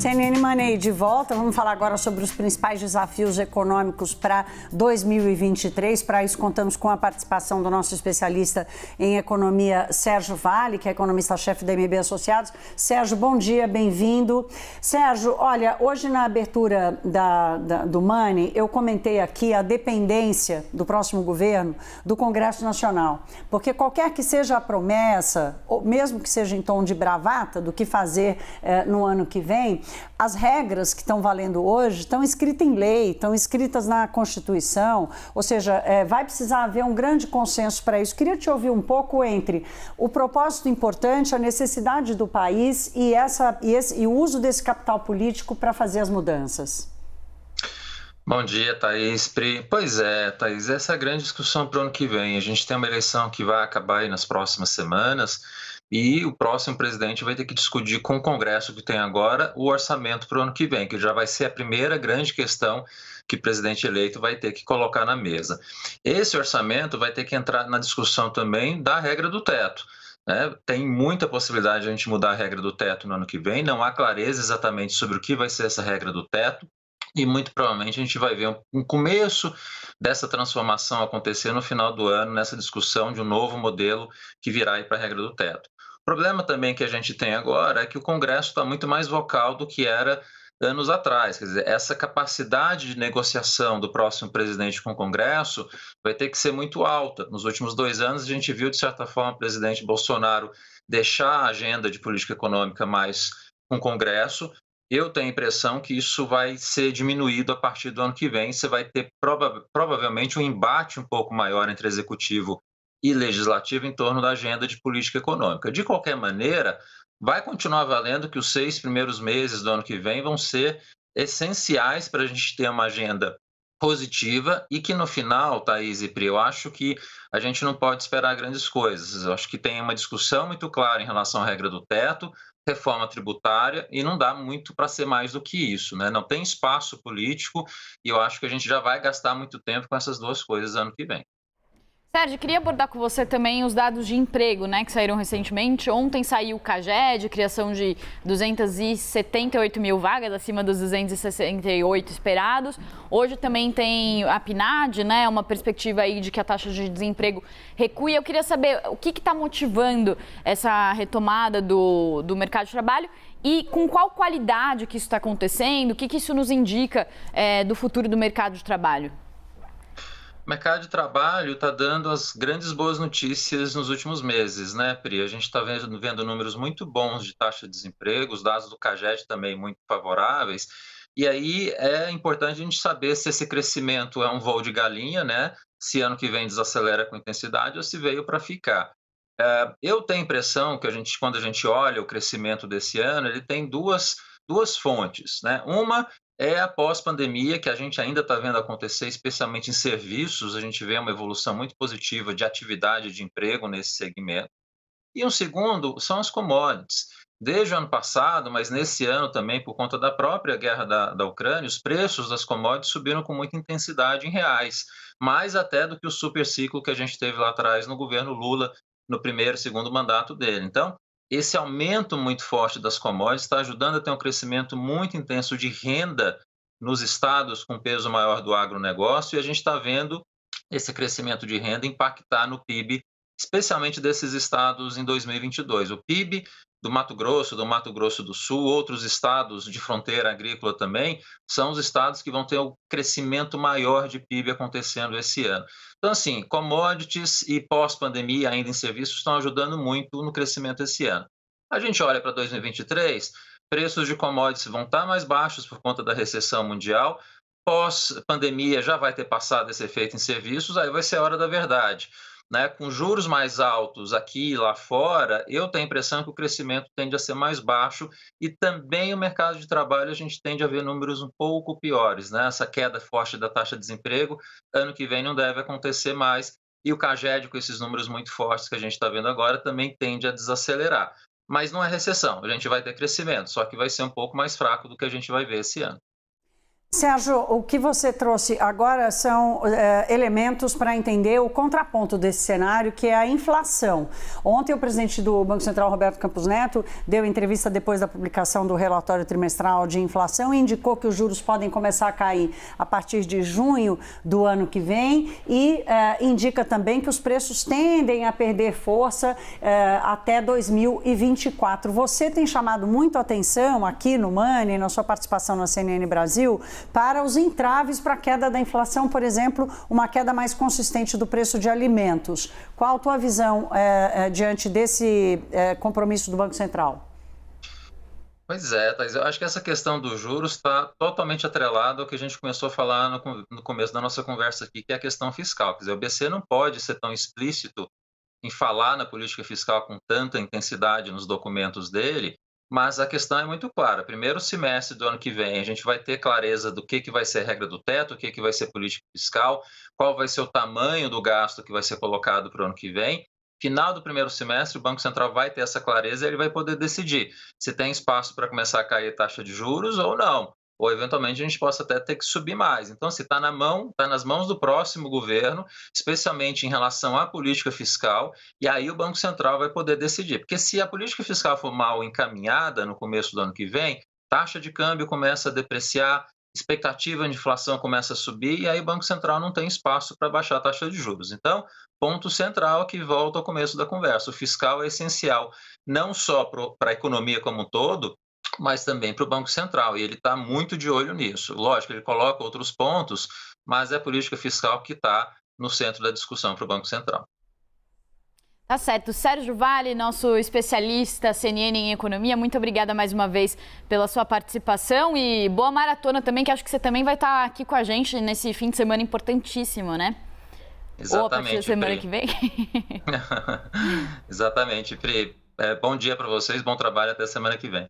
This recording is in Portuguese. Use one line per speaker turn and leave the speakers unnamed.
CNN Money de volta. Vamos falar agora sobre os principais desafios econômicos para 2023. Para isso, contamos com a participação do nosso especialista em economia, Sérgio Vale, que é economista-chefe da MB Associados. Sérgio, bom dia, bem-vindo. Sérgio, olha, hoje na abertura do Money, eu comentei aqui a dependência do próximo governo do Congresso Nacional. Porque qualquer que seja a promessa, ou mesmo que seja em tom de bravata, do que fazer no ano que vem, as regras que estão valendo hoje estão escritas em lei, estão escritas na Constituição, ou seja, vai precisar haver um grande consenso para isso. Queria te ouvir um pouco entre o propósito importante, a necessidade do país e o uso desse capital político para fazer as mudanças.
Bom dia, Thaís. Pois é, Thaís, essa é a grande discussão para o ano que vem. A gente tem uma eleição que vai acabar aí nas próximas semanas e o próximo presidente vai ter que discutir com o Congresso que tem agora o orçamento para o ano que vem, que já vai ser a primeira grande questão que o presidente eleito vai ter que colocar na mesa. Esse orçamento vai ter que entrar na discussão também da regra do teto. Tem muita possibilidade de a gente mudar a regra do teto no ano que vem, não há clareza exatamente sobre o que vai ser essa regra do teto. E muito provavelmente a gente vai ver um começo dessa transformação acontecer no final do ano, nessa discussão de um novo modelo que virá para a regra do teto. O problema também que a gente tem agora é que o Congresso está muito mais vocal do que era anos atrás. Quer dizer, essa capacidade de negociação do próximo presidente com o Congresso vai ter que ser muito alta. Nos últimos 2 anos, a gente viu, de certa forma, o presidente Bolsonaro deixar a agenda de política econômica mais com o Congresso. Eu tenho a impressão que isso vai ser diminuído a partir do ano que vem. Você vai ter provavelmente um embate um pouco maior entre executivo e legislativo em torno da agenda de política econômica. De qualquer maneira, vai continuar valendo que os 6 primeiros meses do ano que vem vão ser essenciais para a gente ter uma agenda positiva e que no final, Thaís e Pri, eu acho que a gente não pode esperar grandes coisas. Eu acho que tem uma discussão muito clara em relação à regra do teto, reforma tributária, e não dá muito para ser mais do que isso, né? Não tem espaço político e eu acho que a gente já vai gastar muito tempo com essas duas coisas ano que vem.
Sérgio, queria abordar com você também os dados de emprego, né, que saíram recentemente. Ontem saiu o CAGED, criação de 278 mil vagas, acima dos 268 esperados. Hoje também tem a PNAD, né, uma perspectiva aí de que a taxa de desemprego recue. Eu queria saber o que está motivando essa retomada do mercado de trabalho e com qual qualidade que isso está acontecendo, o que isso nos indica do futuro do mercado de trabalho.
O mercado de trabalho está dando as grandes boas notícias nos últimos meses, né, Pri? A gente está vendo números muito bons de taxa de desemprego, os dados do CAGED também muito favoráveis, e aí é importante a gente saber se esse crescimento é um voo de galinha, né? Se ano que vem desacelera com intensidade ou se veio para ficar. Eu tenho a impressão que quando a gente olha o crescimento desse ano, ele tem duas fontes, né? Uma é a pós-pandemia, que a gente ainda está vendo acontecer, especialmente em serviços. A gente vê uma evolução muito positiva de atividade de emprego nesse segmento. E um segundo são as commodities. Desde o ano passado, mas nesse ano também, por conta da própria guerra da Ucrânia, os preços das commodities subiram com muita intensidade em reais, mais até do que o super ciclo que a gente teve lá atrás no governo Lula, no primeiro e segundo mandato dele. Então, esse aumento muito forte das commodities está ajudando a ter um crescimento muito intenso de renda nos estados com peso maior do agronegócio, e a gente está vendo esse crescimento de renda impactar no PIB, especialmente desses estados em 2022. O PIB do Mato Grosso do Sul, outros estados de fronteira agrícola também, são os estados que vão ter o crescimento maior de PIB acontecendo esse ano. Então, assim, commodities e pós-pandemia ainda em serviços estão ajudando muito no crescimento esse ano. A gente olha para 2023, preços de commodities vão estar mais baixos por conta da recessão mundial, pós-pandemia já vai ter passado esse efeito em serviços, aí vai ser a hora da verdade. Né? Com juros mais altos aqui e lá fora, eu tenho a impressão que o crescimento tende a ser mais baixo e também o mercado de trabalho a gente tende a ver números um pouco piores, né? Essa queda forte da taxa de desemprego, ano que vem não deve acontecer mais, e o CAGED com esses números muito fortes que a gente está vendo agora também tende a desacelerar. Mas não é recessão, a gente vai ter crescimento, só que vai ser um pouco mais fraco do que a gente vai ver esse ano.
Sérgio, o que você trouxe agora são elementos para entender o contraponto desse cenário, que é a inflação. Ontem o presidente do Banco Central, Roberto Campos Neto, deu entrevista depois da publicação do relatório trimestral de inflação e indicou que os juros podem começar a cair a partir de junho do ano que vem e indica também que os preços tendem a perder força até 2024. Você tem chamado muito a atenção aqui no Money, na sua participação na CNN Brasil, para os entraves para a queda da inflação, por exemplo, uma queda mais consistente do preço de alimentos. Qual a tua visão diante desse compromisso do Banco Central?
Pois é, Thais, eu acho que essa questão dos juros está totalmente atrelada ao que a gente começou a falar no começo da nossa conversa aqui, que é a questão fiscal. Quer dizer, o BC não pode ser tão explícito em falar na política fiscal com tanta intensidade nos documentos dele, mas a questão é muito clara. Primeiro semestre do ano que vem, a gente vai ter clareza do que vai ser a regra do teto, o que vai ser política fiscal, qual vai ser o tamanho do gasto que vai ser colocado para o ano que vem. Final do primeiro semestre, o Banco Central vai ter essa clareza e ele vai poder decidir se tem espaço para começar a cair a taxa de juros ou não. Ou, eventualmente, a gente possa até ter que subir mais. Então, se está nas mãos do próximo governo, especialmente em relação à política fiscal, e aí o Banco Central vai poder decidir. Porque se a política fiscal for mal encaminhada no começo do ano que vem, taxa de câmbio começa a depreciar, expectativa de inflação começa a subir, e aí o Banco Central não tem espaço para baixar a taxa de juros. Então, ponto central que volta ao começo da conversa. O fiscal é essencial, não só para a economia como um todo, mas também para o Banco Central, e ele está muito de olho nisso. Lógico, ele coloca outros pontos, mas é a política fiscal que está no centro da discussão para o Banco Central.
Tá certo. Sérgio Vale, nosso especialista CNN em economia, muito obrigada mais uma vez pela sua participação e boa maratona também, que acho que você também vai estar aqui com a gente nesse fim de semana importantíssimo, né?
Exatamente. Ou a
partir da semana que vem.
Exatamente, Pri. Bom dia para vocês, bom trabalho até semana que vem.